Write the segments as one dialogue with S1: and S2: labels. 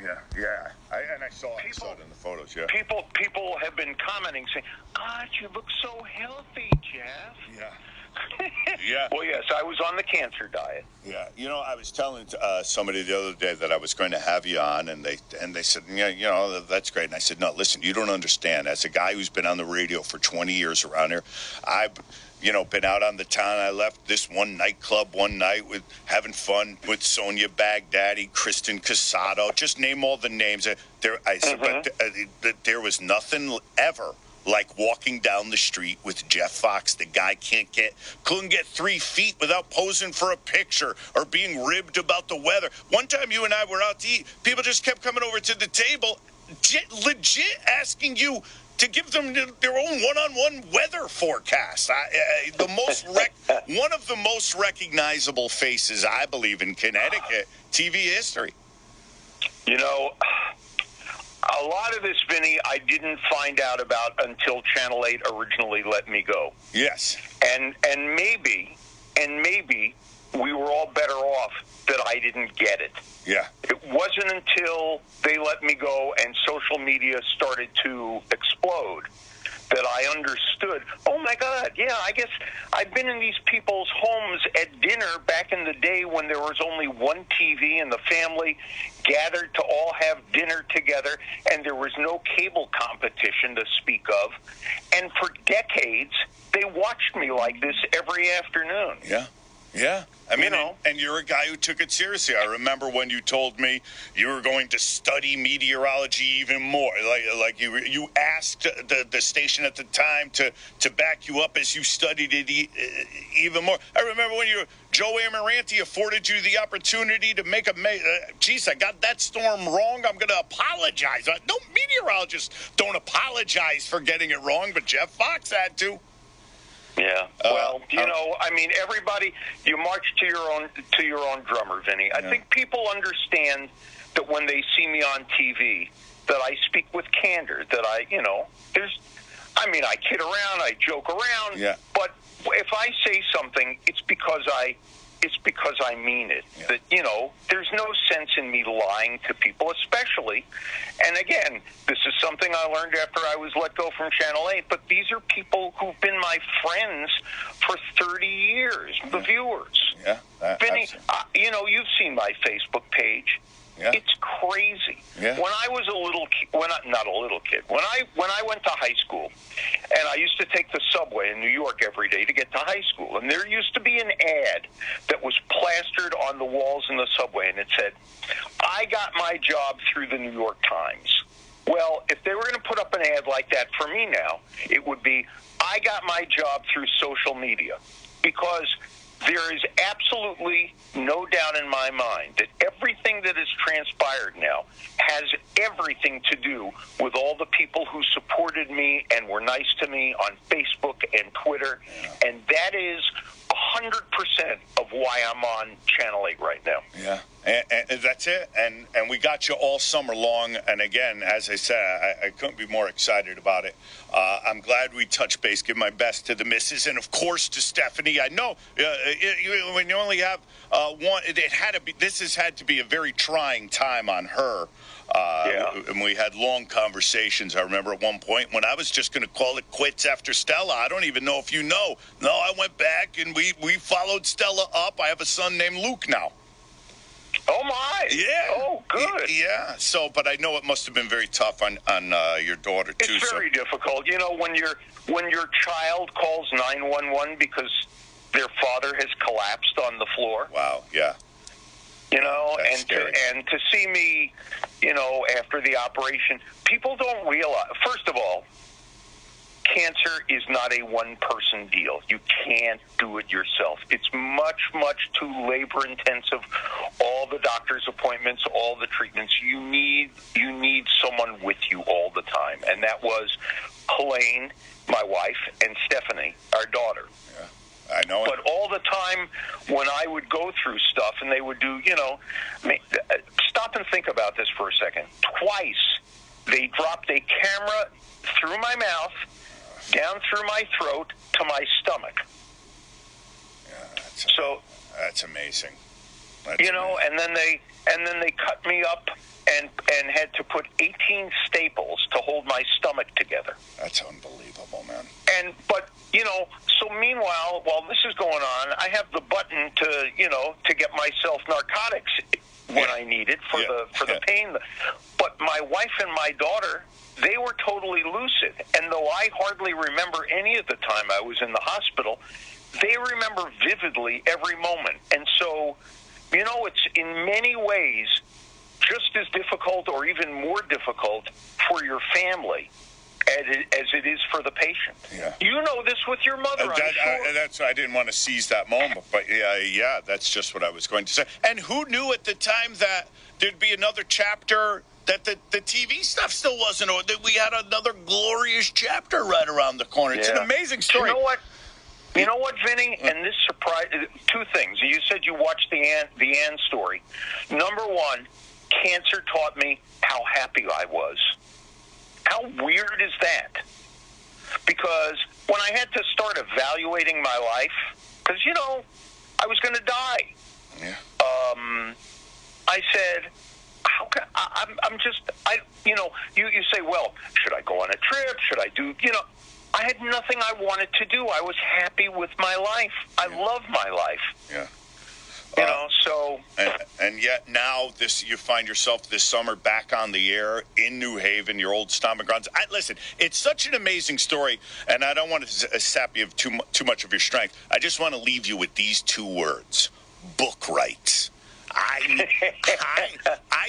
S1: Yeah. I saw it in the photos. Yeah.
S2: People have been commenting saying, "God, you look so healthy, Geoff."
S1: Yeah. Yeah.
S2: Well, yes, I was on the cancer diet.
S1: Yeah. I was telling somebody the other day that I was going to have you on, and they said, yeah, that's great. And I said, no, listen, you don't understand. As a guy who's been on the radio for 20 years around here, I've been out on the town. I left this one nightclub one night with having fun with Sonia Baghdadi, Kristen Casado. Just name all the names. I said, but there was nothing ever like walking down the street with Jeff Fox. The guy couldn't get 3 feet without posing for a picture or being ribbed about the weather. One time you and I were out to eat. People just kept coming over to the table, legit asking you to give them their own one-on-one weather forecast. One of the most recognizable faces, I believe, in Connecticut TV history.
S2: A lot of this, Vinny, I didn't find out about until Channel 8 originally let me go.
S1: Yes.
S2: And maybe we were all better off that I didn't get it.
S1: Yeah.
S2: It wasn't until they let me go and social media started to explode that I understood, oh, my God, yeah, I guess I've been in these people's homes at dinner back in the day when there was only one TV and the family gathered to all have dinner together, and there was no cable competition to speak of. And for decades, they watched me like this every afternoon.
S1: Yeah. Yeah. I mean, and you're a guy who took it seriously. I remember when you told me you were going to study meteorology even more. Like you asked the station at the time to back you up as you studied it even more. I remember when Joe Amaranti afforded you the opportunity to make I got that storm wrong. I'm going to apologize. No, meteorologists don't apologize for getting it wrong, but Jeff Fox had to.
S2: Yeah. Well, everybody, you march to your own drummer, Vinny. I think people understand that when they see me on TV, that I speak with candor, that I kid around, I joke around, but if I say something, it's because I mean it. Yeah. That, there's no sense in me lying to people, especially, and again, this is something I learned after I was let go from Channel 8, but these are people who've been my friends for 30 years, the viewers.
S1: Yeah.
S2: Vinny, you've seen my Facebook page.
S1: Yeah.
S2: It's crazy.
S1: Yeah.
S2: When I was not a little kid, when I went to high school, and I used to take the subway in New York every day to get to high school, and there used to be an ad that was plastered on the walls in the subway, and it said, "I got my job through the New York Times." Well, if they were going to put up an ad like that for me now, it would be, "I got my job through social media," because there is absolutely no doubt in my mind that everything that has transpired now has everything to do with all the people who supported me and were nice to me on Facebook and Twitter, and that is 100% of why I'm on Channel 8 right now.
S1: Yeah, and that's it. And we got you all summer long. And again, as I said, I couldn't be more excited about it. I'm glad we touched base. Give my best to the missus, and of course to Stephanie. I know when you only have one, this has had to be a very trying time on her. And we had long conversations. I remember at one point when I was just going to call it quits after Stella. I don't even know if you know. No, I went back and we followed Stella up. I have a son named Luke now.
S2: Oh, my.
S1: Yeah.
S2: Oh, good.
S1: Yeah. So, but I know it must have been very tough on your daughter, too.
S2: It's very difficult. When your child calls 911 because their father has collapsed on the floor.
S1: Wow, yeah.
S2: And to see me, after the operation, people don't realize, first of all, cancer is not a one-person deal. You can't do it yourself. It's much, much too labor-intensive. All the doctor's appointments, all the treatments. You need someone with you all the time. And that was Helene, my wife, and Stephanie, our daughter.
S1: Yeah. I know.
S2: But all the time when I would go through stuff and they would do, stop and think about this for a second. Twice they dropped a camera through my mouth, down through my throat, to my stomach.
S1: Yeah, that's amazing.
S2: And then and then they cut me up and had to put 18 staples to hold my stomach together.
S1: That's unbelievable, man.
S2: But so meanwhile, while this is going on, I have the button to get myself narcotics when I need it for the pain. But my wife and my daughter, they were totally lucid. And though I hardly remember any of the time I was in the hospital, they remember vividly every moment. And so, it's in many ways just as difficult or even more difficult for your family as it is for the patient.
S1: Yeah.
S2: You know this with your mother, I'm sure.
S1: I didn't want to seize that moment, but yeah, that's just what I was going to say. And who knew at the time that there'd be another chapter, that the TV stuff still wasn't over, that we had another glorious chapter right around the corner. It's an amazing story.
S2: You know what, Vinny? And this surprised, two things. You said you watched the Ann story. Number one, cancer taught me how happy I was. How weird is that? Because when I had to start evaluating my life, because, I was going to die.
S1: Yeah.
S2: I said, how can you say, well, should I go on a trip? Should I do, I had nothing I wanted to do. I was happy with my life. I love my life.
S1: Yeah.
S2: So...
S1: And yet now you find yourself this summer back on the air in New Haven, your old stomping grounds. Listen, it's such an amazing story, and I don't want to sap you of too much of your strength. I just want to leave you with these two words: book rights. I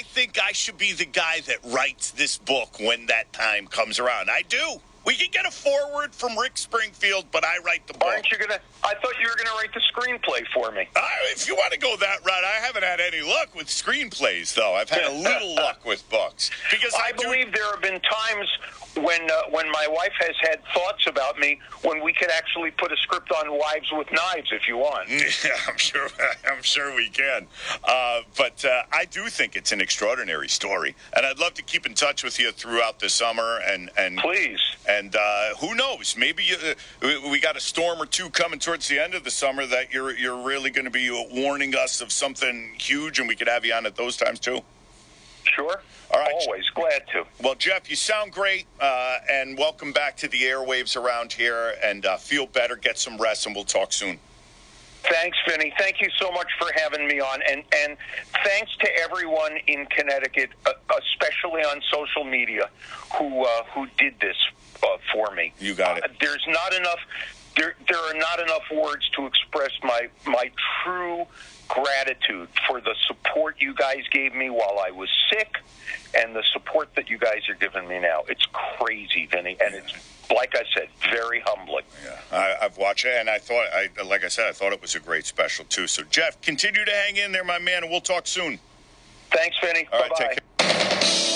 S1: think I should be the guy that writes this book when that time comes around. I do. We can get a foreword from Rick Springfield, but I write the book.
S2: Aren't you gonna? I thought you were gonna write the screenplay for me.
S1: If you want to go that route, I haven't had any luck with screenplays, though. I've had a little luck with books because
S2: I believe there have been times when my wife has had thoughts about me when we could actually put a script on Wives with Knives if you want.
S1: Yeah, I'm sure we can. But I do think it's an extraordinary story, and I'd love to keep in touch with you throughout the summer. And
S2: please.
S1: And who knows? Maybe we got a storm or two coming towards the end of the summer that you're really going to be warning us of something huge, and we could have you on at those times too.
S2: Sure.
S1: All right.
S2: Always glad to.
S1: Well, Geoff, you sound great, and welcome back to the airwaves around here. And feel better, get some rest, and we'll talk soon.
S2: Thanks, Vinny. Thank you so much for having me on, and thanks to everyone in Connecticut, especially on social media, who did this for me.
S1: You got it.
S2: There's not enough. There are not enough words to express my true gratitude for the support you guys gave me while I was sick, and the support that you guys are giving me now. It's crazy, Vinny, and it's, like I said, very humbling.
S1: Yeah, I've watched it, and I thought it was a great special too. So, Geoff, continue to hang in there, my man, and we'll talk soon.
S2: Thanks, Vinny.
S1: All
S2: Bye-bye.
S1: right, take care.